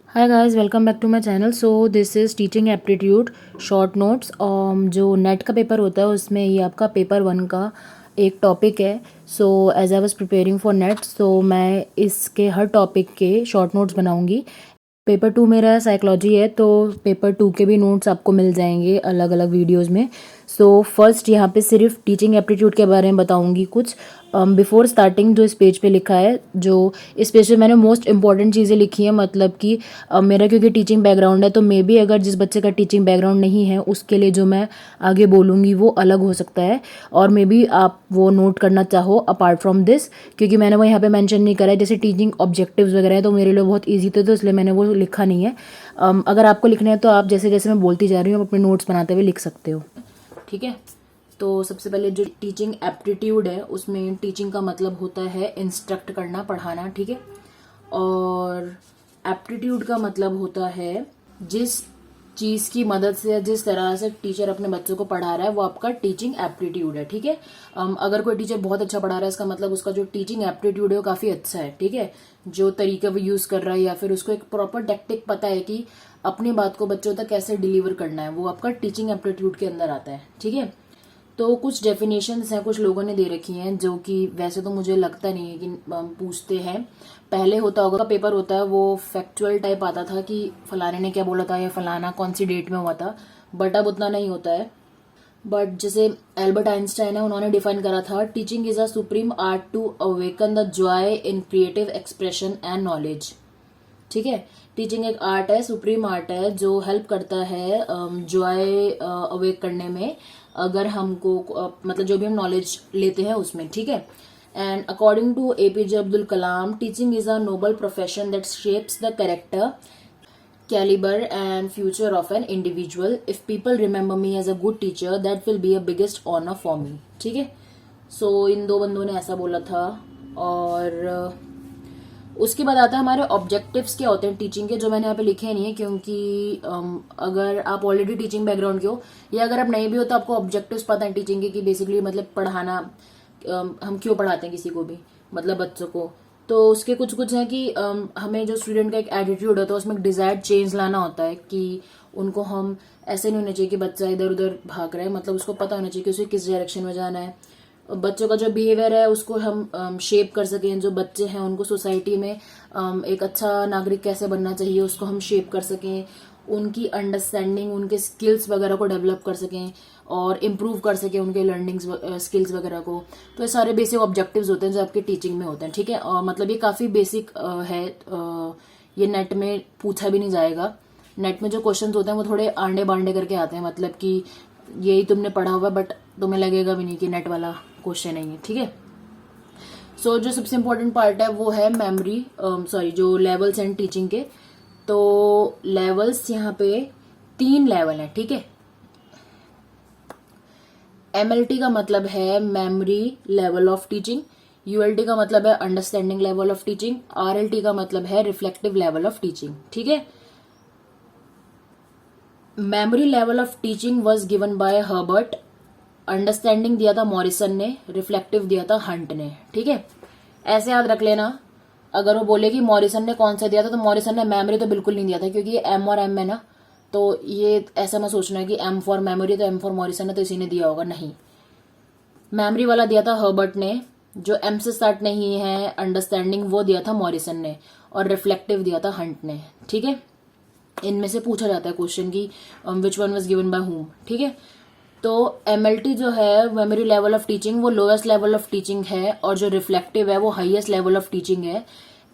Hi guys, welcome back to my channel. So this is teaching aptitude short notes. जो NET का paper होता है उसमें ये आपका पेपर 1 का एक टॉपिक है। So as I was preparing for NET, so मैं इसके हर टॉपिक के शॉर्ट नोट्स बनाऊंगी। पेपर 2 मेरा साइकोलॉजी है, तो पेपर 2 के भी नोट्स आपको मिल जाएंगे अलग अलग वीडियोस में। सो फर्स्ट यहाँ पे सिर्फ टीचिंग एप्टीट्यूड के बारे में बताऊंगी कुछ। बिफोर स्टार्टिंग जो इस पेज पे लिखा है, जो इस पेज पे मैंने मोस्ट इंपॉर्टेंट चीज़ें लिखी हैं, मतलब कि मेरा क्योंकि टीचिंग बैकग्राउंड है, तो मे बी अगर जिस बच्चे का टीचिंग बैकग्राउंड नहीं है उसके लिए जो मैं आगे बोलूँगी वो अलग हो सकता है, और मे बी आप वो नोट करना चाहो अपार्ट फ्रॉम दिस, क्योंकि मैंने वो यहाँ पे मेंशन नहीं करा है। जैसे टीचिंग ऑब्जेक्टिव्स वगैरह है तो मेरे लिए बहुत ईजी थे, तो इसलिए मैंने वो लिखा नहीं है। अगर आपको लिखना है तो आप जैसे जैसे मैं बोलती जा रही हूँ आप अपने नोट्स बनाते हुए लिख सकते हो, ठीक है। तो सबसे पहले जो टीचिंग एप्टीट्यूड है उसमें टीचिंग का मतलब होता है इंस्ट्रक्ट करना, पढ़ाना, ठीक है। और एप्टीट्यूड का मतलब होता है जिस चीज़ की मदद से या जिस तरह से टीचर अपने बच्चों को पढ़ा रहा है वो आपका टीचिंग एप्टीट्यूड है, ठीक है। अगर कोई टीचर बहुत अच्छा पढ़ा रहा है इसका मतलब उसका जो टीचिंग एप्टीट्यूड है वो काफ़ी अच्छा है, ठीक है। जो तरीका वो यूज़ कर रहा है या फिर उसको एक प्रॉपर टेक्टिक पता है कि अपनी बात को बच्चों तक कैसे डिलीवर करना है, वो आपका टीचिंग एप्टीट्यूड के अंदर आता है, ठीक है। तो कुछ डेफिनेशंस हैं कुछ लोगों ने दे रखी हैं, जो कि वैसे तो मुझे लगता नहीं है कि पूछते हैं। पहले होता होगा, पेपर होता है वो फैक्चुअल टाइप आता था कि फलाने ने क्या बोला था या फलाना कौन सी डेट में हुआ था, बट अब उतना नहीं होता है। बट जैसे एल्बर्ट आइंस्टाइन है, उन्होंने डिफाइन करा था, teaching is a supreme art to awaken the joy in creative expression and knowledge, ठीक है। टीचिंग एक आर्ट है, सुप्रीम आर्ट है, जो हेल्प करता है जॉय अवेक करने में, अगर हमको मतलब जो भी हम नॉलेज लेते हैं उसमें, ठीक है। And according to APJ Abdul Kalam, teaching is a noble profession that shapes the character, caliber and future of an individual. If people remember me as a good teacher, that will be a biggest honor for me, ठीक है। सो इन दो बंदों ने ऐसा बोला था। और उसके बाद आता है हमारे ऑब्जेक्टिव्स क्या होते हैं टीचिंग के, जो मैंने यहाँ पे लिखे नहीं है क्योंकि अगर आप ऑलरेडी टीचिंग बैकग्राउंड के हो या अगर आप नहीं भी हो तो आपको ऑब्जेक्टिव्स पता है टीचिंग के, कि बेसिकली मतलब पढ़ाना, हम क्यों पढ़ाते हैं किसी को भी, मतलब बच्चों को। तो उसके कुछ कुछ है कि हमें जो स्टूडेंट का एक एटीट्यूड होता है उसमें डिजायर्ड चेंज लाना होता है, कि उनको हम ऐसे नहीं होना चाहिए कि बच्चा इधर उधर भाग रहा है, मतलब उसको पता होना चाहिए कि उसे किस डायरेक्शन में जाना है। बच्चों का जो बिहेवियर है उसको हम शेप कर सकें, जो बच्चे हैं उनको सोसाइटी में एक अच्छा नागरिक कैसे बनना चाहिए उसको हम शेप कर सकें, उनकी अंडरस्टैंडिंग, उनके स्किल्स वगैरह को डेवलप कर सकें और इम्प्रूव कर सकें उनके लर्निंग स्किल्स वगैरह को। तो ये सारे बेसिक ऑब्जेक्टिव्स होते हैं जो आपके टीचिंग में होते हैं, ठीक है। मतलब ये काफ़ी बेसिक है। ये नेट में पूछा भी नहीं जाएगा। नेट में जो क्वेश्चंस होते हैं वो थोड़े आंडे बांडे करके आते हैं, मतलब कि यही तुमने पढ़ा हुआ बट तुम्हें लगेगा भी नहीं कि नेट वाला क्वेश्चन नहीं है, ठीक है। सो जो सबसे इम्पोर्टेंट पार्ट है वो है मेमोरी, सॉरी जो लेवल्स एंड टीचिंग के। तो लेवल्स यहाँ पे 3 लेवल है, ठीक है। एमएलटी का मतलब है मेमोरी लेवल ऑफ टीचिंग, यूएलटी का मतलब है अंडरस्टैंडिंग लेवल ऑफ टीचिंग, आरएलटी का मतलब है रिफ्लेक्टिव लेवल ऑफ टीचिंग, ठीक है। Memory level of teaching was given bye Herbert, understanding दिया था मॉरिसन ने, रिफ्लेक्टिव दिया था हंट ने, ठीक है। ऐसे याद रख लेना, अगर वो बोले कि मॉरिसन ने कौन सा दिया था तो मॉरिसन ने मेमोरी तो बिल्कुल नहीं दिया था, क्योंकि ये एम और एम है ना, तो ये ऐसा मत सोचना है कि एम फॉर मेमोरी तो एम फॉर मॉरिसन है तो इसी ने दिया होगा, नहीं। मेमोरी वाला दिया था हर्बर्ट ने, जो एम से स्टार्ट नहीं है अंडरस्टैंडिंग वो दिया था मॉरिसन ने, और रिफ्लेक्टिव दिया था हंट ने, ठीक है। इनमें से पूछा जाता है क्वेश्चन की which one was given bye home, ठीक है। तो एमएलटी जो है मेमोरी लेवल ऑफ टीचिंग वो लोएस्ट लेवल ऑफ टीचिंग है, और जो रिफ्लेक्टिव है वो हाईएस्ट लेवल ऑफ टीचिंग है।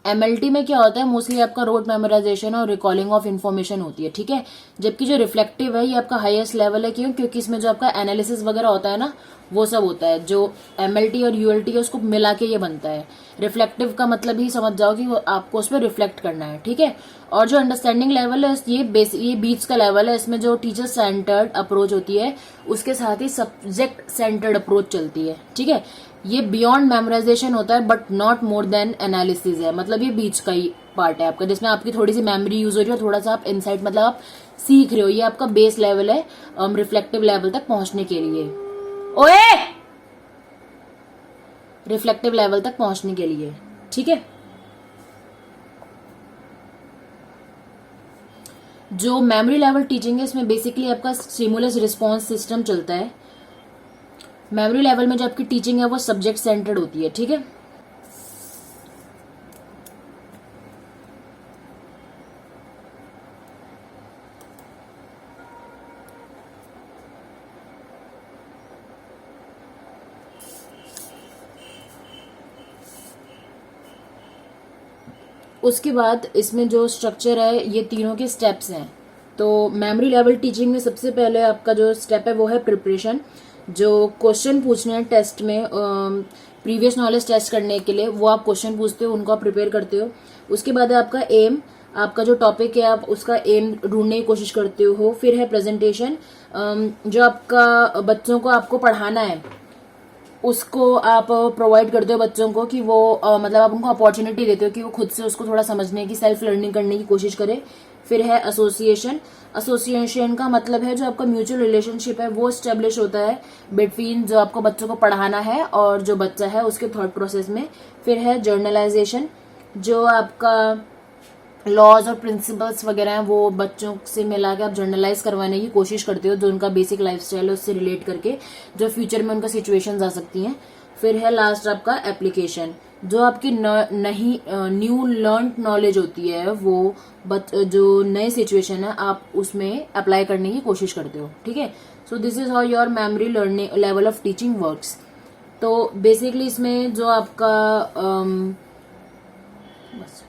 एमएलटी में क्या होता है, मोस्टली आपका रोड मेमोराइजेशन और रिकॉलिंग ऑफ इन्फॉर्मेशन होती है, ठीक है। जबकि जो रिफ्लेक्टिव है ये आपका हाईएस्ट लेवल है, क्यों? क्योंकि इसमें जो आपका एनालिसिस वगैरह होता है ना वो सब होता है, जो एमएलटी और यूएलटी है उसको मिला के ये बनता है। रिफ्लेक्टिव का मतलब ही समझ जाओ कि वो आपको उस पर रिफ्लेक्ट करना है, ठीक है। और जो अंडरस्टैंडिंग लेवल है ये बीच का लेवल है, इसमें जो टीचर सेंटर्ड अप्रोच होती है उसके साथ ही सब्जेक्ट सेंटर्ड अप्रोच चलती है, ठीक है। ये बियॉन्ड मेमोराइजेशन होता है but not more than analysis है, मतलब ये बीच का ही पार्ट है आपका, जिसमें आपकी थोड़ी सी मेमोरी यूज हो रही है, थोड़ा सा आप इनसाइट मतलब आप सीख रहे हो। ये आपका बेस लेवल है रिफ्लेक्टिव लेवल तक पहुंचने के लिए। ओए, रिफ्लेक्टिव लेवल तक पहुंचने के लिए, ठीक है। जो मेमोरी लेवल टीचिंग है इसमें बेसिकली आपका स्टिमुलस रिस्पॉन्स सिस्टम चलता है। मेमोरी लेवल में जो आपकी टीचिंग है वो सब्जेक्ट सेंटर्ड होती है, ठीक है। उसके बाद इसमें जो स्ट्रक्चर है ये तीनों के स्टेप्स हैं। तो मेमोरी लेवल टीचिंग में सबसे पहले आपका जो स्टेप है वो है प्रिपरेशन। जो क्वेश्चन पूछने हैं टेस्ट में प्रीवियस नॉलेज टेस्ट करने के लिए, वो आप क्वेश्चन पूछते हो, उनको आप प्रिपेयर करते हो। उसके बाद है आपका एम, आपका जो टॉपिक है आप उसका एम ढूंढने की कोशिश करते हो। फिर है प्रेजेंटेशन, जो आपका बच्चों को आपको पढ़ाना है उसको आप प्रोवाइड करते हो बच्चों को कि वो मतलब आप उनको अपॉर्चुनिटी देते हो कि वो खुद से उसको थोड़ा समझने की, सेल्फ लर्निंग करने की कोशिश करे। फिर है एसोसिएशन। एसोसिएशन का मतलब है जो आपका म्यूचुअल रिलेशनशिप है वो स्टेब्लिश होता है बिटवीन जो आपको बच्चों को पढ़ाना है और जो बच्चा है उसके थॉट प्रोसेस में। फिर है जर्नलाइजेशन, जो आपका लॉज और प्रिंसिपल्स वगैरह हैं वो बच्चों से मिला के आप जर्नलाइज करवाने की कोशिश करते हो, जो उनका बेसिक लाइफस्टाइल है उससे रिलेट करके, जो फ्यूचर में उनका सिचुएशंस आ सकती हैं। फिर है लास्ट आपका एप्लीकेशन, जो आपकी नहीं न्यू लर्न नॉलेज होती है वो जो नए सिचुएशन है आप उसमें अप्लाई करने की कोशिश करते हो, ठीक है। So this is how your memory learning level of teaching works. तो बेसिकली इसमें जो आपका बस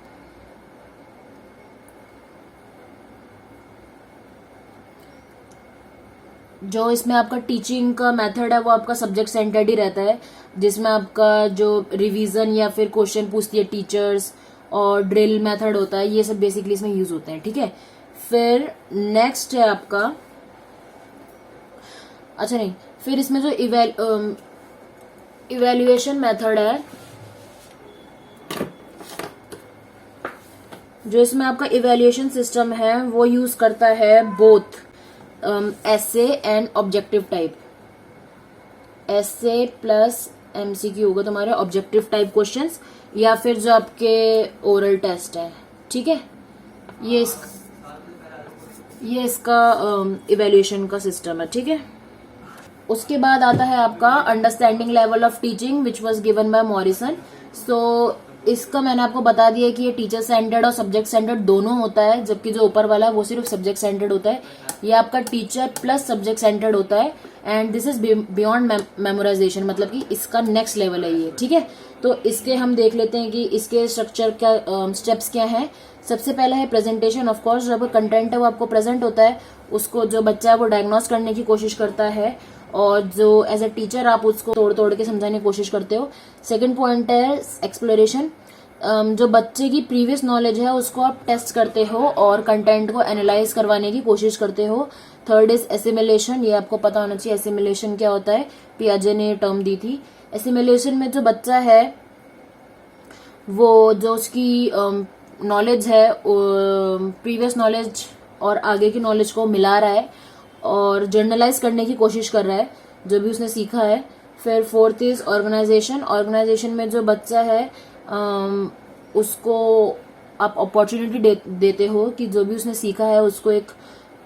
जो इसमें आपका टीचिंग का मेथड है वो आपका सब्जेक्ट सेंटर्ड ही रहता है, जिसमें आपका जो रिवीजन या फिर क्वेश्चन पूछती है टीचर्स और ड्रिल मेथड होता है, ये सब बेसिकली इसमें यूज होते हैं, ठीक है। फिर नेक्स्ट है आपका, अच्छा नहीं, फिर इसमें जो इवेल्युएशन मेथड है, जो इसमें आपका इवेल्युएशन सिस्टम है वो यूज करता है both essay and objective type. Essay plus MCQ होगा तुम्हारे ऑब्जेक्टिव टाइप क्वेश्चंस, या फिर जो आपके ओरल टेस्ट है, ठीक है। ये इसका इवेल्युएशन का सिस्टम है, ठीक है। उसके बाद आता है आपका understanding level of teaching which was given by Morrison. So इसका मैंने आपको बता दिया कि ये टीचर सेंटर्ड और सब्जेक्ट सेंटर्ड दोनों होता है, जबकि जो ऊपर वाला है वो सिर्फ सब्जेक्ट सेंटर्ड होता है। ये आपका टीचर प्लस सब्जेक्ट सेंटर्ड होता है and this is beyond memorisation, मतलब कि इसका नेक्स्ट लेवल है ये, ठीक है। तो इसके हम देख लेते हैं कि इसके स्ट्रक्चर क्या स्टेप्स क्या है। सबसे पहला है प्रेजेंटेशन। ऑफ कोर्स जब कंटेंट है वो आपको प्रेजेंट होता है, उसको जो बच्चा है वो डायग्नोस करने की कोशिश करता है और जो एज ए टीचर आप उसको तोड़ तोड़ के समझाने की कोशिश करते हो। सेकंड पॉइंट है एक्सप्लोरेशन, जो बच्चे की प्रीवियस नॉलेज है उसको आप टेस्ट करते हो और कंटेंट को एनालाइज करवाने की कोशिश करते हो। थर्ड इज एसिमिलेशन, ये आपको पता होना चाहिए एसिमिलेशन क्या होता है, पियाजे ने टर्म दी थी। एसिमिलेशन में जो बच्चा है वो जो उसकी नॉलेज है प्रीवियस नॉलेज और आगे की नॉलेज को मिला रहा है और जर्नलाइज करने की कोशिश कर रहा है जो भी उसने सीखा है। फिर फोर्थ इज ऑर्गेनाइजेशन। ऑर्गेनाइजेशन में जो बच्चा है उसको आप अपॉर्चुनिटी देते हो कि जो भी उसने सीखा है उसको एक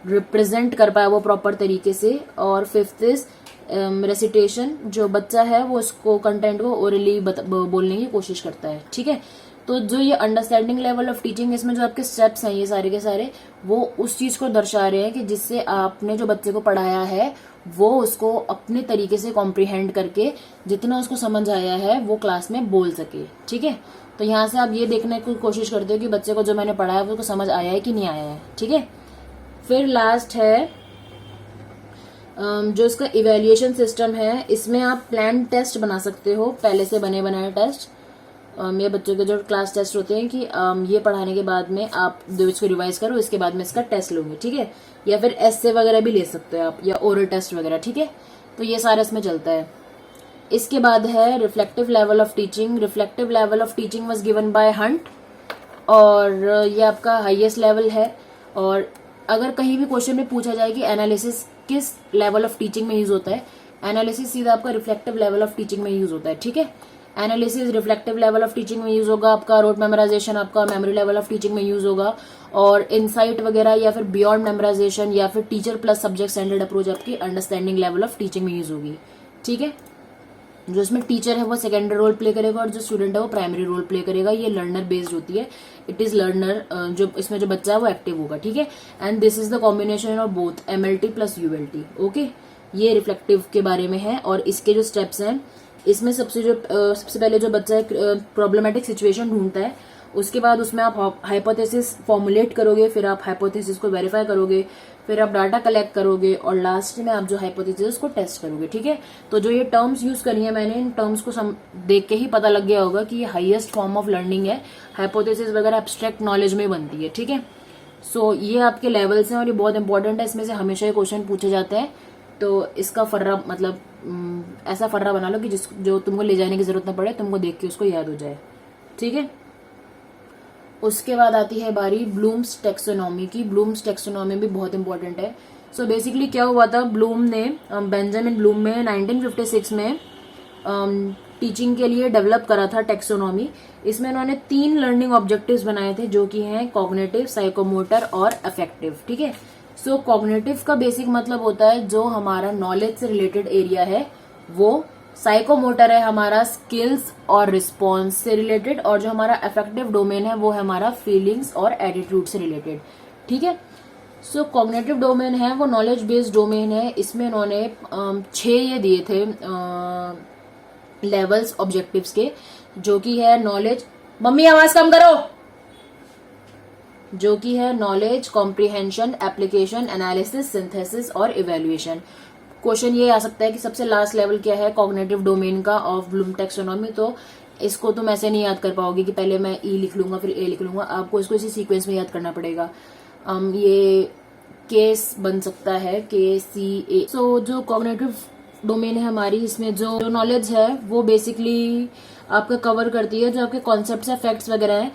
रिप्रेजेंट कर पाए वो प्रॉपर तरीके से। और फिफ्थ इज रेसिटेशन, जो बच्चा है वो उसको कंटेंट को ओरली बोलने की कोशिश करता है, ठीक है। तो जो ये अंडरस्टैंडिंग लेवल ऑफ टीचिंग, इसमें जो आपके स्टेप्स हैं ये सारे के सारे वो उस चीज को दर्शा रहे हैं कि जिससे आपने जो बच्चे को पढ़ाया है वो उसको अपने तरीके से कॉम्प्रिहेंड करके जितना उसको समझ आया है वो क्लास में बोल सके, ठीक है। तो यहाँ से आप ये देखने की कोशिश करते हो कि बच्चे को जो मैंने पढ़ाया वो उसको समझ आया है कि नहीं आया है, ठीक है। फिर लास्ट है जो इसका इवेल्युएशन सिस्टम है, इसमें आप प्लान टेस्ट बना सकते हो, पहले से बने बनाए टेस्ट। ये बच्चों के जो क्लास टेस्ट होते हैं कि ये पढ़ाने के बाद में आप जो इसको रिवाइज करो इसके बाद में इसका टेस्ट लोगे, ठीक है। या फिर एसे वगैरह भी ले सकते हो आप, या ओरल टेस्ट वगैरह, ठीक है। तो ये सारा इसमें चलता है। इसके बाद है reflective level of teaching. Reflective level of teaching was given by Hunt और ये आपका हाईएस्ट लेवल है। और अगर कहीं भी क्वेश्चन में पूछा जाए कि एनालिसिस किस लेवल ऑफ टीचिंग में यूज होता है, एनालिसिस सीधा आपका रिफ्लेक्टिव लेवल ऑफ टीचिंग में यूज होता है, ठीक है। Analysis reflective level of teaching में यूज होगा आपका, रोट मेमोराइजेशन आपका मेमोरी लेवल ऑफ टीचिंग में यूज होगा, और इनसाइट वगैरह या फिर बियॉन्ड मेमोराइजेशन या फिर teacher plus subject centred approach आपकी अंडरस्टैंडिंग लेवल ऑफ टीचिंग में यूज होगी। ठीक है, जो इसमें टीचर है वो सेकेंडरी रोल प्ले करेगा और जो स्टूडेंट है वो प्राइमरी रोल प्ले करेगा। ये लर्नर बेस्ड होती है, इट इज लर्नर, जो इसमें जो बच्चा है वो एक्टिव होगा। ठीक है, and this is the combination of both MLT plus यूएलटी। Okay, ये रिफ्लेक्टिव के बारे में है। और इसके जो स्टेप्स हैं, इसमें सबसे पहले जो बच्चा एक प्रॉब्लमेटिक सिचुएशन ढूंढता है, उसके बाद उसमें आप हाइपोथेसिस फॉर्मुलेट करोगे, फिर आप हाइपोथेसिस को वेरीफाई करोगे, फिर आप डाटा कलेक्ट करोगे और लास्ट में आप जो हाइपोथेसिस को टेस्ट करोगे। ठीक है, तो जो ये टर्म्स यूज करी है मैंने, इन टर्म्स को देख के ही पता लग गया होगा कि ये हाईएस्ट फॉर्म ऑफ लर्निंग है। हाइपोथेसिस वगैरह एब्स्ट्रैक्ट नॉलेज में बनती है। ठीक है, सो ये आपके लेवल्स हैं और ये बहुत इंपॉर्टेंट है, इसमें से हमेशा ये क्वेश्चन पूछे जाते हैं। तो इसका फर्रा मतलब ऐसा फर्रा बना लो कि जो तुमको ले जाने की जरूरत न पड़े, तुमको देख के उसको याद हो जाए। ठीक है, उसके बाद आती है बारी ब्लूम्स टेक्सोनॉमी की। ब्लूम्स टेक्सोनॉमी भी बहुत इंपॉर्टेंट है। सो बेसिकली क्या हुआ था, ब्लूम ने बेंजामिन ब्लूम में 1956 में टीचिंग के लिए डेवलप करा था टेक्सोनॉमी। इसमें उन्होंने 3 लर्निंग ऑब्जेक्टिव्स बनाए थे, जो कि हैं कॉग्निटिव, साइकोमोटर और अफेक्टिव। ठीक है, सो कॉग्निटिव का बेसिक मतलब होता है जो हमारा नॉलेज से रिलेटेड एरिया है वो, साइकोमोटर है हमारा स्किल्स और रिस्पॉन्स से रिलेटेड, और जो हमारा अफेक्टिव डोमेन है वो है हमारा फीलिंग्स और एटीट्यूड से रिलेटेड। ठीक है, सो कॉग्निटिव डोमेन है वो नॉलेज बेस्ड डोमेन है। इसमें उन्होंने 6 ये दिए थे लेवल्स ऑब्जेक्टिव्स के, जो कि है नॉलेज, मम्मी आवाज कम करो, जो कि है knowledge, comprehension, application, analysis, synthesis और इवेल्युएशन। क्वेश्चन ये आ सकता है कि सबसे लास्ट लेवल क्या है कॉग्निटिव डोमेन का ऑफ ब्लूम टेक्सोनॉमी। तो इसको तुम ऐसे नहीं याद कर पाओगे कि पहले मैं ई लिख लूंगा फिर ए लिख लूंगा, आपको इसको इसी सीक्वेंस में याद करना पड़ेगा। ये केस बन सकता है KCA। सो जो कॉग्निटिव डोमेन है हमारी, इसमें जो नॉलेज है वो बेसिकली आपका कवर करती है जो आपके कॉन्सेप्ट्स है, फैक्ट्स वगैरह हैं,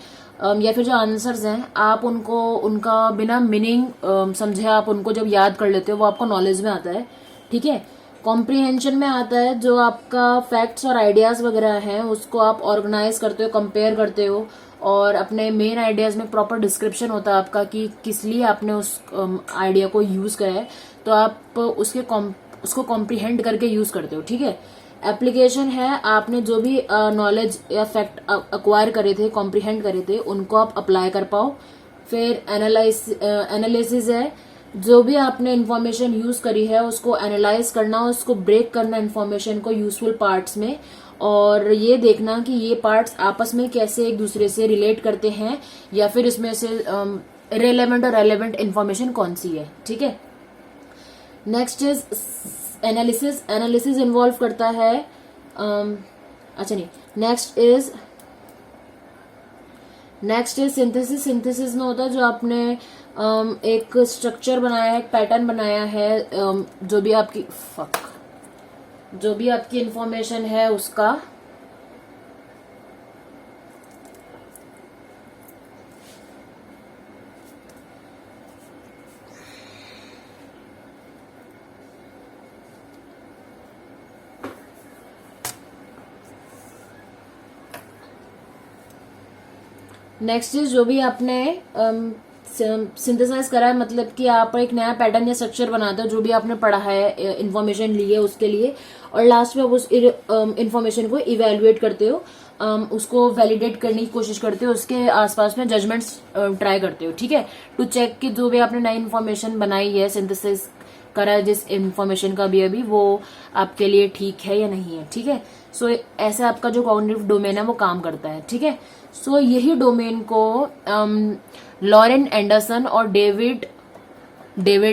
या फिर जो आंसर्स हैं आप उनको उनका बिना मीनिंग समझे आप उनको जब याद कर लेते हो वो आपको नॉलेज में आता है। ठीक है, कॉम्प्रिहेंशन में आता है जो आपका फैक्ट्स और आइडियाज वगैरह हैं उसको आप ऑर्गेनाइज करते हो, कंपेयर करते हो, और अपने मेन आइडियाज में प्रॉपर डिस्क्रिप्शन होता है आपका कि किस लिए आपने उस आइडिया को यूज करा है, तो आप उसको कॉम्प्रिहेंड करके यूज करते हो। ठीक है, एप्लीकेशन है आपने जो भी नॉलेज या फैक्ट अक्वायर करे थे, कॉम्प्रिहेंड करे थे, उनको आप अप्लाई कर पाओ। फिर एनालिसिस है जो भी आपने इंफॉर्मेशन यूज करी है उसको एनालाइज करना, उसको ब्रेक करना इंफॉर्मेशन को यूजफुल पार्ट्स में, और ये देखना कि ये पार्ट्स आपस में कैसे एक दूसरे से रिलेट करते हैं या फिर इसमें से रिलेवेंट और रेलेवेंट इंफॉर्मेशन कौन सी है। ठीक है, next is analysis. Analysis involve करता है अच्छा नहीं, नेक्स्ट इज सिंथेसिस। सिंथेसिस में होता है जो आपने एक स्ट्रक्चर बनाया है, एक पैटर्न बनाया है, जो भी आपकी इंफॉर्मेशन है उसका नेक्स्ट इज जो भी आपने सिंथेसाइज करा है, मतलब कि आप एक नया पैटर्न या स्ट्रक्चर बनाते हो जो भी आपने पढ़ा है, इंफॉर्मेशन ली है उसके लिए, और लास्ट में आप उस इंफॉर्मेशन को इवेल्युएट करते हो, उसको वैलिडेट करने की कोशिश करते हो, उसके आसपास में जजमेंट्स ट्राई करते हो। ठीक है, टू चेक कि जो भी आपने नई इंफॉर्मेशन बनाई है, सिंथेसिस करा है जिस इंफॉर्मेशन का भी अभी, वो आपके लिए ठीक है या नहीं है। ठीक है, सो ऐसे आपका जो कॉग्निटिव डोमेन है वो काम करता है। ठीक है, सो यही डोमेन को लॉरेन एंडरसन और डेविड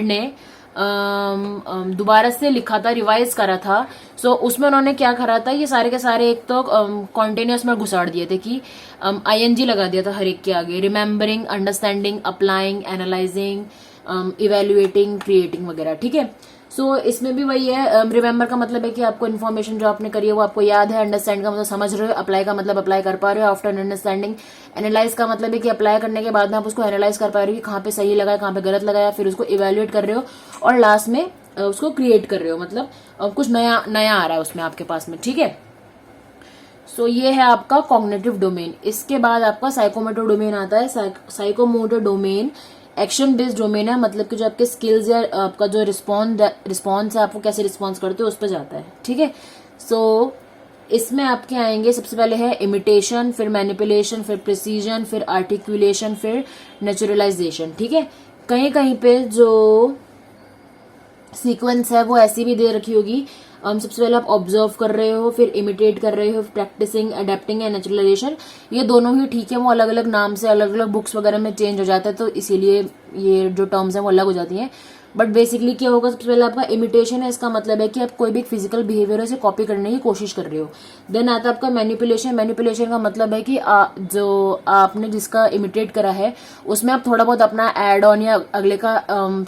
ने दोबारा से लिखा था, रिवाइज करा था। सो उसमें उन्होंने क्या करा था, ये सारे के सारे एक तो कॉन्टिन्यूस में घुसाड़ दिए थे कि ING लगा दिया था हर एक के आगे, remembering, understanding, applying, analysing, evaluating, creating वगैरह। ठीक है, सो इसमें भी वही है, रिमेम्बर का मतलब है कि आपको इन्फॉर्मेशन जो आपने करी है वो आपको याद है, अंडरस्टैंड का मतलब समझ रहे हो, अप्लाई का मतलब अप्लाई कर पा रहे हो आफ्टर अंडरस्टैंडिंग, एनालाइज का मतलब है कि अप्लाई करने के बाद में आप उसको एनालाइज कर पा रहे हो कि कहाँ पे सही लगा है, कहाँ पे गलत लगाया, फिर उसको इवेल्युएट कर रहे हो, और लास्ट में उसको क्रिएट कर रहे हो, मतलब कुछ नया आ रहा है उसमें आपके पास में। ठीक है, सो ये है आपका कॉग्निटिव डोमेन। इसके बाद आपका साइकोमोटर डोमेन आता है। Psychomotor domain action based domain है, मतलब कि जो आपके स्किल्स या आपका जो रिस्पॉन्स है, आपको कैसे रिस्पॉन्स करते हो उस पर जाता है। ठीक है, सो इसमें आपके आएंगे सबसे पहले है इमिटेशन, फिर मैनिपुलेशन, फिर प्रिसीजन, फिर आर्टिकुलेशन, फिर नेचुरलाइजेशन। ठीक है, कहीं कहीं पे जो सीक्वेंस है वो ऐसी भी दे रखी होगी। सबसे पहले आप ऑब्जर्व कर रहे हो, फिर इमिटेट कर रहे हो, प्रैक्टिसिंग, अडेप्टिंग एंड नेचुरलाइजेशन। ये दोनों ही ठीक है, वो अलग अलग नाम से अलग अलग बुक्स वगैरह में चेंज हो जाता है, तो इसीलिए ये जो टर्म्स हैं वो अलग हो जाती हैं। बट बेसिकली क्या होगा, सबसे पहले आपका इमिटेशन है, इसका मतलब है कि आप कोई भी फिजिकल बिहेवियर है उसे कॉपी करने की कोशिश कर रहे हो। देन आता है आपका मैनिपुलेशन। मैनिपुलेशन का मतलब है कि जो आपने जिसका इमिटेट करा है उसमें आप थोड़ा बहुत अपना एड ऑन या अगले का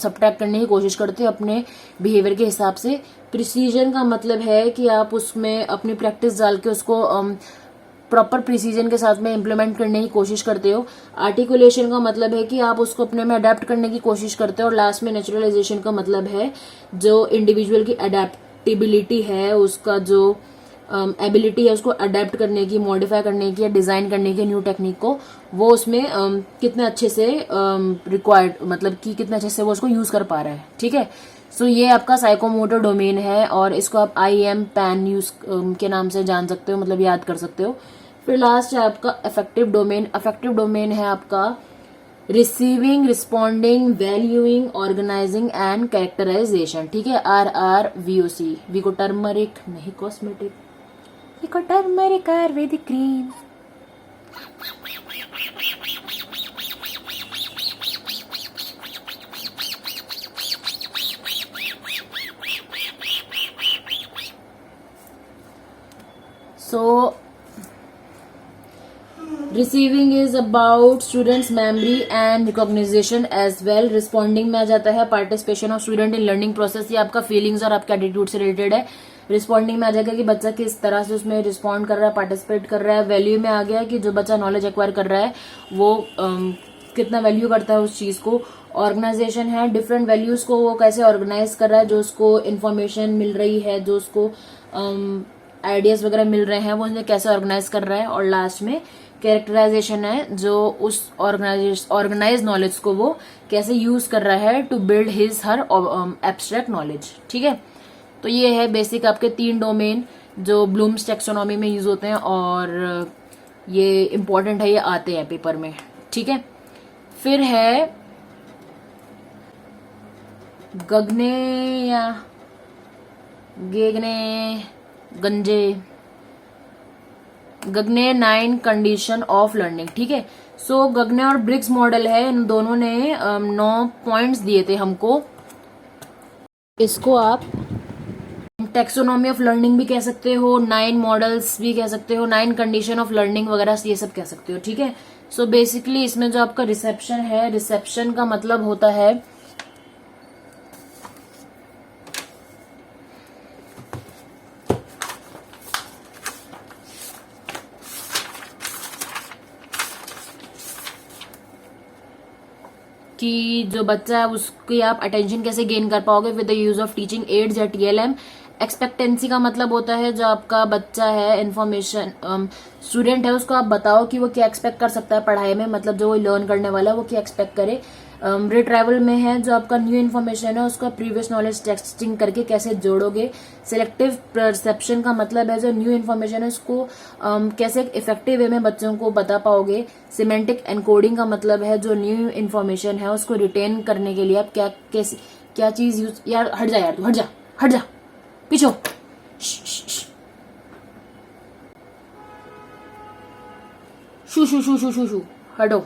सब्ट्रैक्ट करने की कोशिश करते हो अपने बिहेवियर के हिसाब से। प्रिसीजन का मतलब है कि आप उसमें अपनी प्रैक्टिस डाल के उसको प्रॉपर प्रिसीजन के साथ में इम्प्लीमेंट करने की कोशिश करते हो। आर्टिकुलेशन का मतलब है कि आप उसको अपने में अडेप्ट करने की कोशिश करते हो। और लास्ट में नेचुरलाइजेशन का मतलब है जो इंडिविजुअल की अडेप्टिबिलिटी है, उसका जो एबिलिटी है उसको अडेप्ट करने की, मॉडिफाई करने की या डिजाइन करने की न्यू टेक्निक को, वो उसमें कितने अच्छे से रिक्वायर्ड, मतलब कि कितने अच्छे से वो उसको यूज कर पा रहा है। ठीक है, सो ये आपका साइकोमोटर डोमेन है और इसको आप IM पैन यूज के नाम से जान सकते हो, मतलब याद कर सकते हो। फिर लास्ट है आपका अफेक्टिव डोमेन। अफेक्टिव डोमेन है आपका receiving, responding, valuing, organising and characterisation. ठीक है, RRVOC। वी को टर्मरिक नहीं कॉस्मेटिक, वी को turmeric ayurvedic cream. So receiving is about students memory and recognition as well. Responding में आ जाता है participation of student in learning process, ये आपका feelings और आपके attitude से related है। रिस्पॉन्डिंग में आ जाएगा कि बच्चा किस तरह से उसमें रिस्पॉन्ड कर रहा है, पार्टिसिपेट कर रहा है। वैल्यू में आ गया कि जो बच्चा नॉलेज एक्वायर कर रहा है वो कितना वैल्यू करता है उस चीज को। ऑर्गेनाइजेशन है, डिफरेंट वैल्यूज को वो कैसे ऑर्गेनाइज कर रहा है, जो उसको इन्फॉर्मेशन मिल रही है, जो उसको आइडियाज वगैरह मिल रहे हैं वो उन्हें कैसे ऑर्गेनाइज कर रहा है। और लास्ट में कैरेक्टराइजेशन है, जो उस ऑर्गेनाइज नॉलेज को वो कैसे यूज कर रहा है to build his her abstract knowledge. ठीक है, तो ये है बेसिक आपके 3 डोमेन जो ब्लूम्स टैक्सोनॉमी में यूज होते हैं और ये इंपॉर्टेंट है, ये आते हैं पेपर में। ठीक है, फिर है गगने या गेगने गंजे गगने 9 कंडीशन ऑफ लर्निंग। ठीक है, सो गगने और ब्रिग्स मॉडल है, इन दोनों ने 9 पॉइंट्स दिए थे हमको। इसको आप टैक्सोनॉमी ऑफ लर्निंग भी कह सकते हो, 9 मॉडल्स भी कह सकते हो, 9 कंडीशन ऑफ लर्निंग वगैरह ये सब कह सकते हो। ठीक है, सो बेसिकली इसमें जो आपका रिसेप्शन है, रिसेप्शन का मतलब होता है कि जो बच्चा है उसकी आप अटेंशन कैसे गेन कर पाओगे with the use of teaching ads या TLM। एक्सपेक्टेंसी का मतलब होता है जो आपका बच्चा है, इन्फॉर्मेशन स्टूडेंट है, उसको आप बताओ कि वो क्या एक्सपेक्ट कर सकता है पढ़ाई में, मतलब जो वो लर्न करने वाला है वो क्या एक्सपेक्ट करे। रिट्राइवल में है जो आपका न्यू इन्फॉर्मेशन है उसका प्रीवियस नॉलेज टेस्टिंग करके कैसे जोड़ोगे। सिलेक्टिव परसेप्शन का मतलब है जो न्यू इन्फॉर्मेशन है उसको कैसे इफेक्टिव वे में बच्चों को बता पाओगे। सिमेंटिक एनकोडिंग का मतलब है जो न्यू इन्फॉर्मेशन है उसको रिटेन करने के लिए आप क्या चीज यूज। यार हट जा, यार तू हट जा पीछे। शू शू शू शू शू शू हटो,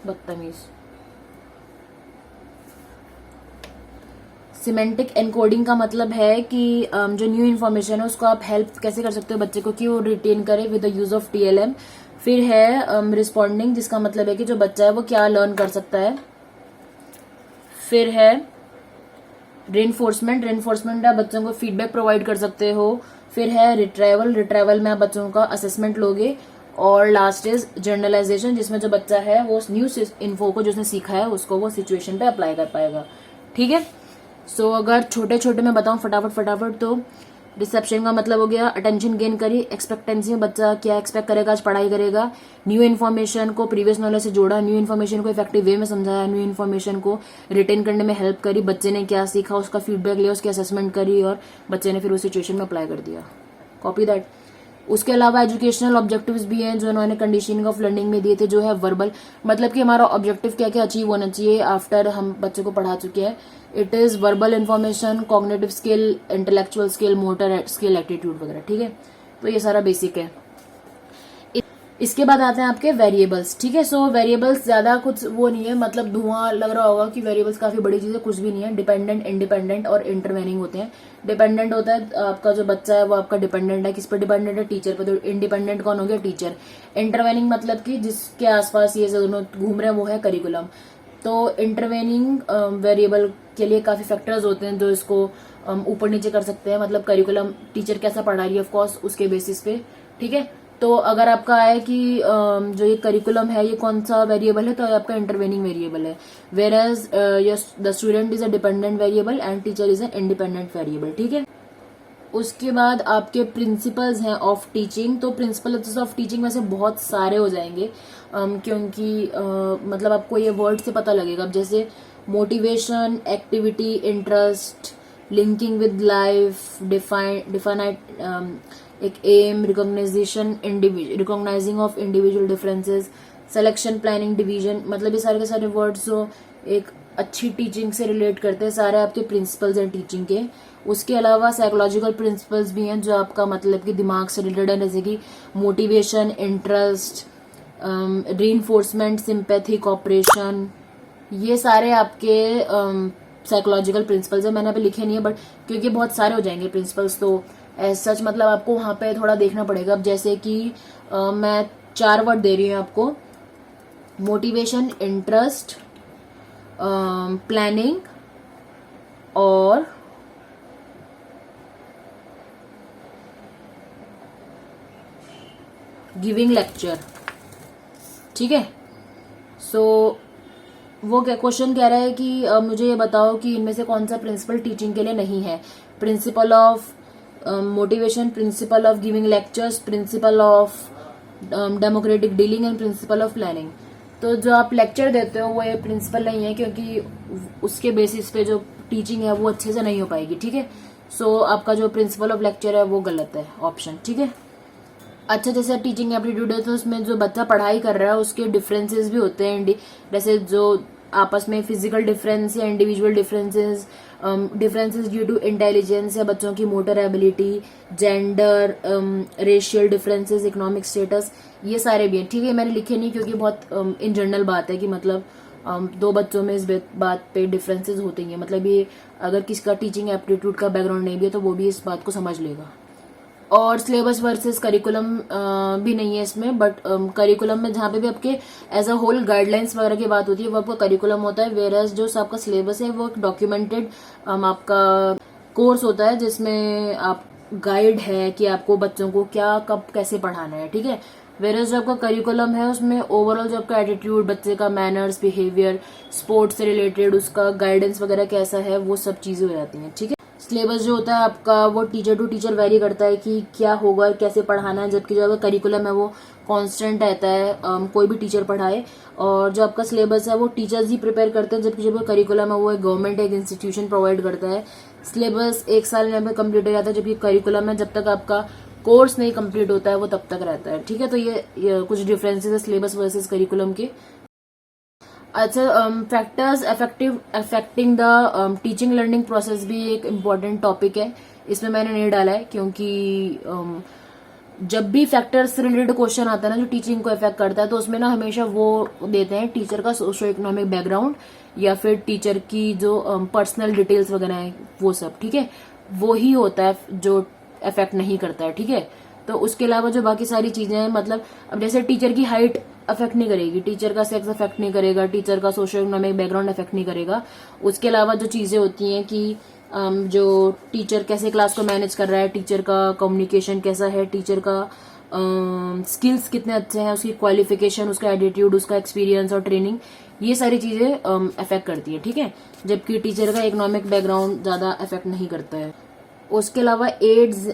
बदतमीज। सिमेंटिक एनकोडिंग का मतलब है कि जो न्यू इन्फॉर्मेशन है उसको आप हेल्प कैसे कर सकते हो बच्चे को कि वो रिटेन करे with the use of TLM। फिर है रिस्पॉन्डिंग, जिसका मतलब है कि जो बच्चा है वो क्या लर्न कर सकता है। फिर है रेनफोर्समेंट, रेनफोर्समेंट आप बच्चों को फीडबैक प्रोवाइड कर सकते हो। फिर है रिट्राइवल, रिट्राइवल में आप बच्चों का असेसमेंट लोगे। और लास्ट इज जनरलाइजेशन, जिसमें जो बच्चा है वो न्यू इन्फो को जो उसने सीखा है उसको वो सिचुएशन पे अप्लाई कर पाएगा। ठीक है, सो अगर छोटे छोटे मैं बताऊं फटाफट तो रिसेप्शन का मतलब हो गया अटेंशन गेन करी, एक्सपेक्टेंसी में बच्चा क्या एक्सपेक्ट करेगा, आज पढ़ाई करेगा। न्यू इन्फॉर्मेशन को प्रीवियस नॉलेज से जोड़ा, न्यू इन्फॉर्मेशन को इफेक्टिव वे में समझाया, न्यू इन्फॉर्मेशन को रिटेन करने में हेल्प करी, बच्चे ने क्या सीखा उसका फीडबैक लिया, उसकी असेसमेंट करी और बच्चे ने फिर उस सिचुएशन में अप्लाई कर दिया। Copy that. उसके अलावा एजुकेशनल ऑब्जेक्टिव्स भी हैं जो इन्होंने कंडीशनिंग ऑफ लर्निंग में दिए थे, जो है वर्बल, मतलब कि हमारा ऑब्जेक्टिव क्या क्या अचीव होना चाहिए आफ्टर हम बच्चे को पढ़ा चुके हैं। It is verbal information, cognitive skill, intellectual skill, motor skill, attitude वगैरह, ठीक है। तो ये सारा बेसिक है। इसके बाद आते हैं आपके वेरिएबल्स, ठीक है। सो वेरिएबल्स ज्यादा कुछ वो नहीं है, मतलब धुआं लग रहा होगा कि वेरिएबल्स काफी बड़ी चीज है, कुछ भी नहीं है। डिपेंडेंट, इंडिपेंडेंट और इंटरवेनिंग होते हैं। डिपेंडेंट होता है आपका जो बच्चा है वो आपका डिपेंडेंट है, किस पर डिपेंडेंट है, टीचर पर। तो इंडिपेंडेंट कौन हो गया, टीचर। इंटरवेनिंग मतलब कि जिसके आसपास ये दोनों घूम रहे हैं वो है करिकुलम। तो इंटरवेनिंग वेरिएबल के लिए काफी फैक्टर्स होते हैं जो इसको ऊपर नीचे कर सकते हैं, मतलब करिकुलम टीचर कैसा पढ़ा रही है ऑफकोर्स उसके बेसिस पे, ठीक है। तो अगर आपका है कि जो ये करिकुलम है ये कौन सा वेरिएबल है, तो ये आपका इंटरवेनिंग वेरिएबल है। Whereas the student is a dependent variable and teacher is a independent variable, ठीक है। उसके बाद आपके प्रिंसिपल्स हैं ऑफ टीचिंग। तो प्रिंसिपल्स ऑफ टीचिंग वैसे बहुत सारे हो जाएंगे, क्योंकि मतलब आपको ये वर्ड से पता लगेगा। अब जैसे motivation, activity, interest, linking with life, definite, एक aim, recognisation, recognising of individual differences, selection, planning, division, मतलब ये सारे के सारे वर्ड्स जो एक अच्छी टीचिंग से रिलेट करते हैं सारे आपके प्रिंसिपल्स हैं टीचिंग के। उसके अलावा साइकोलॉजिकल प्रिंसिपल्स भी हैं जो आपका मतलब कि दिमाग से रिलेटेड है, जैसे कि motivation, interest, reinforcement, sympathy, cooperation, ये सारे आपके साइकोलॉजिकल प्रिंसिपल्स है। मैंने अभी लिखे नहीं है बट क्योंकि बहुत सारे हो जाएंगे प्रिंसिपल्स, तो एज सच मतलब आपको वहां पे थोड़ा देखना पड़ेगा। अब जैसे कि मैं 4 वर्ड दे रही हूँ आपको, मोटिवेशन, इंटरेस्ट, प्लानिंग और गिविंग लेक्चर, ठीक है। सो वो क्या क्वेश्चन कह रहा है कि मुझे ये बताओ कि इनमें से कौन सा प्रिंसिपल टीचिंग के लिए नहीं है। Principle of motivation, principle of giving lectures, principle of democratic dealing and principle of planning. तो जो आप लेक्चर देते हो वो ये प्रिंसिपल नहीं है, क्योंकि उसके बेसिस पे जो टीचिंग है वो अच्छे से नहीं हो पाएगी, ठीक है। सो आपका जो प्रिंसिपल ऑफ लेक्चर है वो गलत है ऑप्शन, ठीक है। अच्छा, जैसे टीचिंग एप्टीट्यूड है तो उसमें जो बच्चा पढ़ाई कर रहा है उसके डिफरेंसेस भी होते हैं, जैसे जो आपस में फिजिकल डिफरेंस या individual differences, differences due to intelligence या बच्चों की motor ability, gender, racial differences, economic status, ये सारे भी हैं, ठीक है। मैंने लिखे नहीं क्योंकि बहुत इन जनरल बात है कि मतलब 2 बच्चों में इस बात पे डिफरेंसेस होते हैं, मतलब ये अगर किसका टीचिंग एप्टीट्यूड का बैकग्राउंड नहीं भी है तो वो भी इस बात को समझ लेगा। और सिलेबस वर्सेस करिकुलम भी नहीं है इसमें, बट करिकुलम में जहाँ पे भी आपके एज अ होल गाइडलाइंस वगैरह की बात होती है वो आपका करिकुलम होता है, वेरएज जो आपका सिलेबस है वो डॉक्यूमेंटेड आपका कोर्स होता है जिसमें आप गाइड है कि आपको बच्चों को क्या कब कैसे पढ़ाना है, ठीक है। वेरएज जो आपका करिकुलम है उसमें ओवरऑल जो आपका एटीट्यूड, बच्चे का मैनर्स, बिहेवियर, स्पोर्ट्स से रिलेटेड उसका गाइडेंस वगैरह कैसा है, वो सब चीजें हो जाती हैं, ठीक है। सिलेबस जो होता है आपका वो टीचर टू टीचर वेरी करता है कि क्या होगा, कैसे पढ़ाना है, जबकि जो आपका करिकुलम है वो कांस्टेंट रहता है, कोई भी टीचर पढ़ाए। और जो आपका सिलेबस है वो टीचर्स ही प्रिपेयर करते हैं, जबकि जो आपका करिकुलम है वो एक गवर्नमेंट एक इंस्टीट्यूशन प्रोवाइड करता है। सिलेबस 1 साल में कंप्लीट हो जाता है, जबकि करिकुलम है जब तक आपका कोर्स नहीं कंप्लीट होता है वो तब तक रहता है, ठीक है। तो ये कुछ डिफरेंसेस है सिलेबस वर्सेस करिकुलम के। अच्छा, factors affecting the teaching learning process भी एक इम्पॉर्टेंट टॉपिक है, इसमें मैंने नहीं डाला है क्योंकि जब भी फैक्टर्स से रिलेटेड क्वेश्चन आता है ना जो टीचिंग को इफेक्ट करता है तो उसमें ना हमेशा वो देते हैं टीचर का सोशो इकोनॉमिक बैकग्राउंड या फिर टीचर की जो पर्सनल डिटेल्स वगैरह है वो सब, ठीक है। वो ही होता है जो इफेक्ट नहीं करता है, ठीक है। तो उसके अलावा जो बाकी सारी चीजें हैं, मतलब अब जैसे टीचर की हाइट अफेक्ट नहीं करेगी, टीचर का सेक्स अफेक्ट नहीं करेगा, टीचर का सोशल इकोनॉमिक बैकग्राउंड अफेक्ट नहीं करेगा। उसके अलावा जो चीजें होती हैं कि जो टीचर कैसे क्लास को मैनेज कर रहा है, टीचर का कम्युनिकेशन कैसा है, टीचर का स्किल्स कितने अच्छे हैं, उसकी क्वालिफिकेशन, उसका एटीट्यूड, उसका एक्सपीरियंस और ट्रेनिंग, ये सारी चीजें अफेक्ट करती है, ठीक है। जबकि टीचर का इकोनॉमिक बैकग्राउंड ज्यादा अफेक्ट नहीं करता है। उसके अलावा एड्स,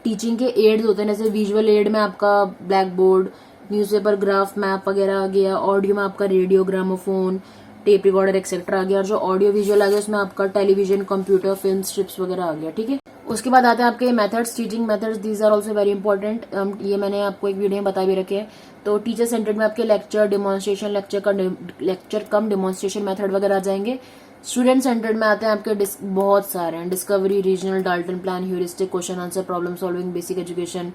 टीचिंग के एड्स होते हैं, जैसे विजुअल एड में आपका black board, newspaper, graph, map वगैरह आ गया। ऑडियो में आपका radio, gramophone, tape recorder et cetera आ गया। और जो ऑडियो विजुअल आ गया उसमें आपका टेलीविजन, कंप्यूटर, फिल्म, स्ट्रिप्स वगैरह आ गया। ठीक है, उसके बाद आते हैं आपके methods, teaching methods, these are also very important. ये मैंने आपको एक वीडियो में बता भी रखे हैं। तो टीचर सेंटर्ड में आपके लेक्चर, डेमोन्स्ट्रेशन, लेक्चर कम डेमोन्स्ट्रेशन मेथड वगैरह आ जाएंगे। स्टूडेंट सेंटर्ड में आते हैं आपके बहुत सारे हैं, discovery, regional, Dalton plan, heuristic, question answer, problem solving, basic education,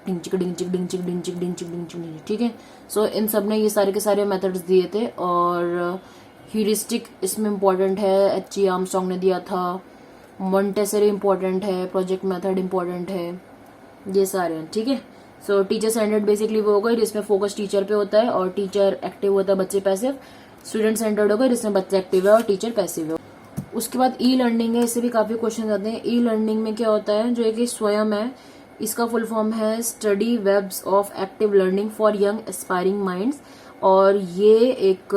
डिंचिक डिंचिक डिंचिक डिंचिक डिंचिक डिंचिक। ठीक है, सो इन सब ने ये सारे के सारे मेथड्स दिए थे। और ह्यूरिस्टिक इसमें इंपॉर्टेंट है, एच.ई. आर्मस्ट्रांग ने दिया था। मॉन्टेसरी इंपॉर्टेंट है, प्रोजेक्ट मेथड इंपॉर्टेंट है, ये सारे हैं। ठीक है, सो टीचर सेंटर्ड बेसिकली वो होगा जिसमें फोकस टीचर पे होता है और टीचर एक्टिव होता है, बच्चे पैसिव। स्टूडेंट सेंटर्ड होगा जिसमें बच्चे एक्टिव है और टीचर पैसिव है। उसके बाद ई लर्निंग है, इससे भी काफी क्वेश्चन आते हैं। ई लर्निंग में क्या होता है, जो एक स्वयं है, इसका फुल फॉर्म है study webs of active learning for young aspiring minds. और ये एक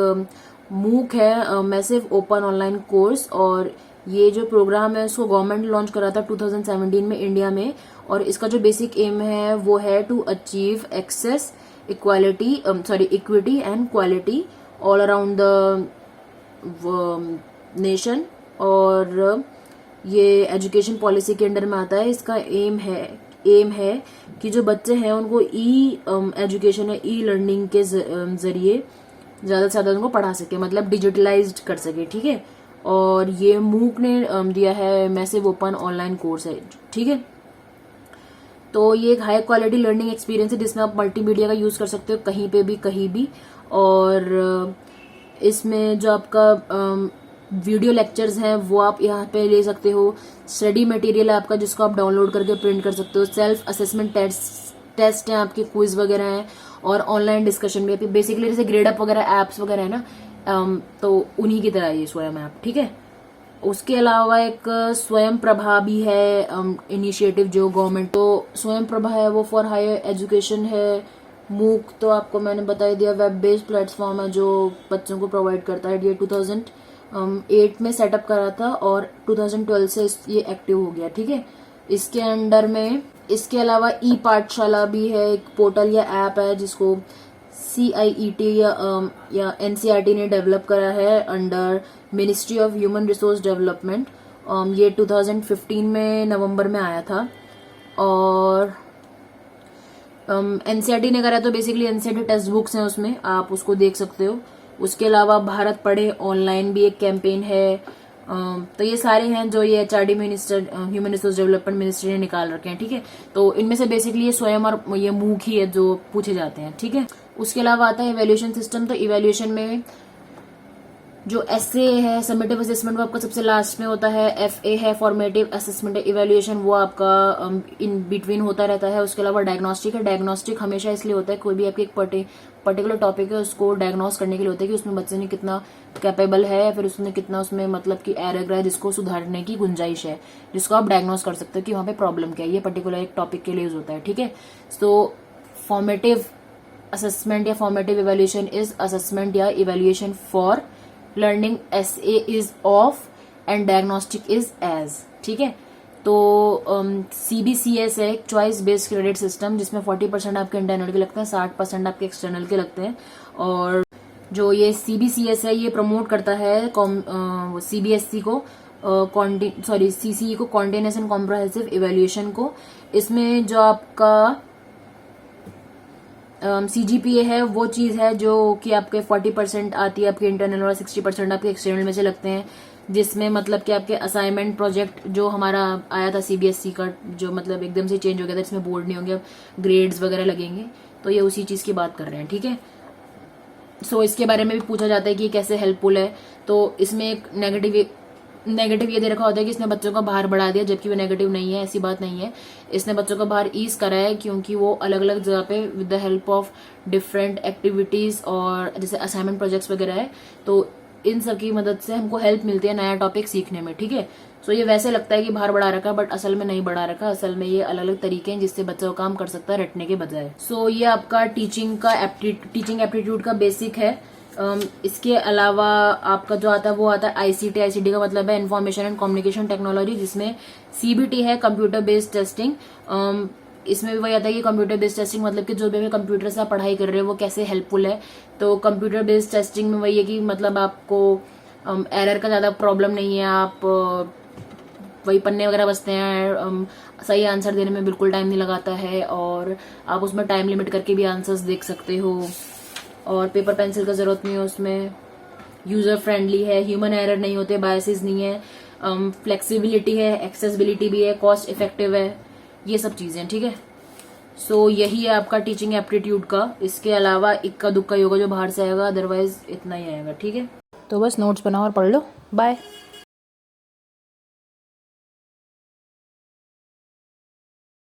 मूक है, मैसिव ओपन ऑनलाइन कोर्स। और ये जो प्रोग्राम है उसको गवर्नमेंट लॉन्च करा था 2017 में इंडिया में। और इसका जो बेसिक एम है वो है to achieve access, equity and quality all around the nation. और ये एजुकेशन पॉलिसी के अंडर में आता है। इसका एम है कि जो बच्चे हैं उनको ई एजुकेशन है, ई लर्निंग के जरिए ज्यादा से ज्यादा उनको पढ़ा सके, मतलब डिजिटलाइज्ड कर सके। ठीक है, और ये मूक ने दिया है, मैसिव ओपन ऑनलाइन कोर्स है। ठीक है, तो ये एक हाई क्वालिटी लर्निंग एक्सपीरियंस है जिसमें आप मल्टीमीडिया का यूज कर सकते हो कहीं पे भी कहीं भी। और इसमें जो आपका वीडियो लेक्चर्स हैं वो आप यहाँ पे ले सकते हो। स्टडी मटेरियल है आपका जिसको आप डाउनलोड करके प्रिंट कर सकते हो। सेल्फ असेसमेंट टेस्ट हैं आपके, क्विज वगैरह हैं और ऑनलाइन डिस्कशन भी। बेसिकली जैसे ग्रेड अप वगैरह एप्स वगैरह है ना, तो उन्हीं की तरह ये स्वयं ऐप। ठीक है, उसके अलावा एक स्वयं प्रभा भी है इनिशिएटिव जो गवर्नमेंट, तो स्वयं प्रभा है वो फॉर हायर एजुकेशन है। मूक तो आपको मैंने बता ही दिया, वेब बेस्ड प्लेटफॉर्म है जो बच्चों को प्रोवाइड करता है। ये 2008 में सेटअप करा था और 2012 से ये एक्टिव हो गया। ठीक है, इसके अंडर में इसके अलावा ई पाठशाला भी है, एक पोर्टल या ऐप है जिसको CIET या NCERT ने डेवलप करा है under ministry of human resource development. ये 2015 में नवंबर में आया था। और NCERT ने करा, तो बेसिकली NCERT टेक्स्ट बुक्स हैं उसमें, आप उसको देख सकते हो। उसके अलावा भारत पढ़े ऑनलाइन भी एक कैंपेन है। तो ये सारे हैं जो ये HRD minister, human resource development ministry ने निकाल रखे हैं। ठीक है, तो इनमें से बेसिकली ये स्वयं और ये मूक ही है जो पूछे जाते हैं। ठीक है, उसके अलावा आता है इवैल्यूएशन सिस्टम। तो इवैल्यूएशन में जो एसए है, समेटिव असेसमेंट, वो आपका सबसे लास्ट में होता है। FA है फॉर्मेटिव असेसमेंट इवैल्यूएशन, वो आपका इन बिटवीन होता रहता है। उसके अलावा डायग्नोस्टिक है। डायग्नोस्टिक हमेशा इसलिए होता है, कोई भी आपकी एक पर्टिकुलर टॉपिक है उसको डायग्नोस करने के लिए होता है कि उसमें बच्चे ने कितना कैपेबल है, या फिर उसने कितना उसमें मतलब कि एरर है जिसको सुधारने की गुंजाइश है, जिसको आप डायग्नोस कर सकते हो कि वहां पे प्रॉब्लम क्या है। ये पर्टिकुलर एक टॉपिक के लिए यूज होता है। ठीक है, सो फॉर्मेटिव असेसमेंट या फॉर्मेटिव इवैल्यूएशन इज असेसमेंट या evaluation for learning. SA is of and diagnostic is as. ठीक है, तो CBCS है एक चॉइस बेस्ड क्रेडिट सिस्टम जिसमें 40% आपके इंटरनल के लगते हैं, 60% आपके एक्सटर्नल के लगते हैं। और जो ये CBCS है ये प्रमोट करता है CBSE को CCE को, कॉन्टिन्यूअस एंड कॉम्प्रहेंसिव इवैल्यूएशन को। इसमें जो आपका CGPA है वो चीज है जो कि आपके 40% आती है आपके इंटरनल और 60% आपके एक्सटर्नल में से लगते हैं, जिसमें मतलब कि आपके असाइनमेंट प्रोजेक्ट जो हमारा आया था CBSE का, जो मतलब एकदम से चेंज हो गया था, इसमें बोर्ड नहीं होंगे, ग्रेड्स वगैरह लगेंगे, तो ये उसी चीज की बात कर रहे हैं। ठीक है, सो इसके बारे में भी पूछा जाता है कि कैसे हेल्पफुल है। तो इसमें एक नेगेटिव ये दे रखा होता है कि इसने बच्चों का भार बढ़ा दिया, जबकि वो नेगेटिव नहीं है, ऐसी बात नहीं है। इसने बच्चों का भार ईज करा है क्योंकि वो अलग अलग जगह पे with the help of different activities और जैसे असाइनमेंट प्रोजेक्ट्स वगैरह है, तो इन सब की मदद से हमको हेल्प मिलती है नया टॉपिक सीखने में। ठीक है, सो ये वैसे लगता है कि भार बढ़ा रखा, बट असल में नहीं बढ़ा रखा। असल में ये अलग अलग तरीके हैं जिससे बच्चा वो काम कर सकता है रटने के बजाय। सो ये आपका टीचिंग एप्टीट्यूड का बेसिक है। इसके अलावा आपका जो आता है वो आता है आईसीटी। आईसीटी का मतलब है इंफॉर्मेशन एंड कम्युनिकेशन टेक्नोलॉजी, जिसमें सीबीटी है कंप्यूटर बेस्ड टेस्टिंग। इसमें भी वही आता है कि कंप्यूटर बेस्ड टेस्टिंग मतलब कि जो भी कंप्यूटर से आप पढ़ाई कर रहे हो वो कैसे हेल्पफुल है। तो कंप्यूटर बेस्ड टेस्टिंग में वही है कि मतलब आपको एरर का ज़्यादा प्रॉब्लम नहीं है, आप वही पन्ने वगैरह बचते हैं, सही आंसर देने में बिल्कुल टाइम नहीं लगाता है, और आप उसमें टाइम लिमिट करके भी आंसर्स देख सकते हो, और पेपर पेंसिल का ज़रूरत नहीं है उसमें, यूज़र फ्रेंडली है, ह्यूमन एरर नहीं होते, बायसेस नहीं है, फ्लेक्सिबिलिटी है, एक्सेसिबिलिटी भी है, कॉस्ट इफेक्टिव है, ये सब चीज़ें। ठीक है, सो यही है आपका टीचिंग एप्टीट्यूड का। इसके अलावा इक्का दुक्का ही होगा जो बाहर से आएगा, अदरवाइज इतना ही आएगा। ठीक है, तो बस नोट्स बनाओ और पढ़ लो। बाय।